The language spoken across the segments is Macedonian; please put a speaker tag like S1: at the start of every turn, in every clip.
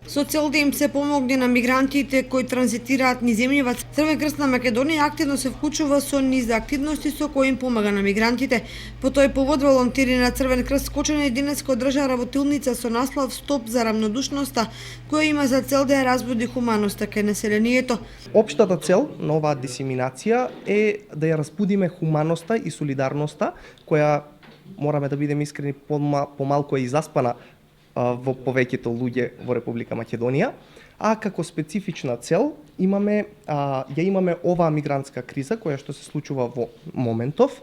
S1: Со цел да им се помогне на мигрантите кои транзитираат низ земјава, Црвен крст на Македонија активно се вклучува со низ активности со кои им помага на мигрантите. По тој повод волонтери на Црвен крст Скочани денес одржаа работилница со наслов Стоп за рамнодушноста, која има за цел да ја разбуди хуманоста кај населението.
S2: Општата цел на оваа дисеминација е да ја разбудиме хуманоста и солидарноста, која, мораме да бидеме искрени, помалку е изаспана во повеќето луѓе во Република Македонија, а како специфична цел ја имаме оваа мигрантска криза која што се случува во моментов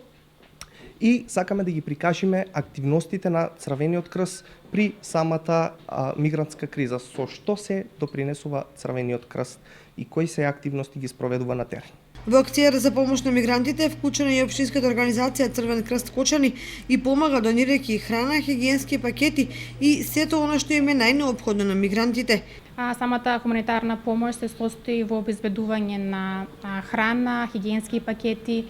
S2: и сакаме да ги прикажеме активностите на Црвениот крст при самата мигрантска криза, со што се допринесува Црвениот крст и кои се активности ги спроведува на терен.
S1: Во акцијата за помош на мигрантите е вклучена и општинската организација Црвен крст Кочани и помага донирајќи храна, хигиенски пакети и сето она што им е најнеопходно на мигрантите.
S3: Самата хуманитарна помош се состои во обезбедување на храна, хигиенски пакети,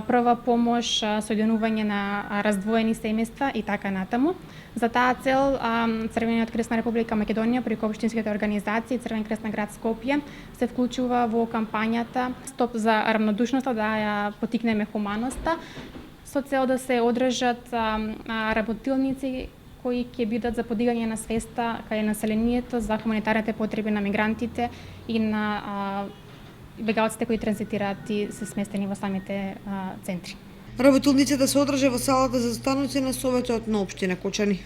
S3: прва помош, соединување на раздвоени семејства и така натаму. За таа цел Црвениот крст на Република Македонија преку општинските организации Црвен крст на град Скопје се вклучува во кампањата Стоп за рамнодушноста, да ја потикнеме хуманоста, со цел да се одржат работилници кои ќе бидат за подигање на свеста кај населението за хуманитарните потреби на мигрантите и на бегалците кои транзитираат и се сместени во самите центри.
S1: Работилницата се одржа во салата за застаноци на Советот на општина Кочани.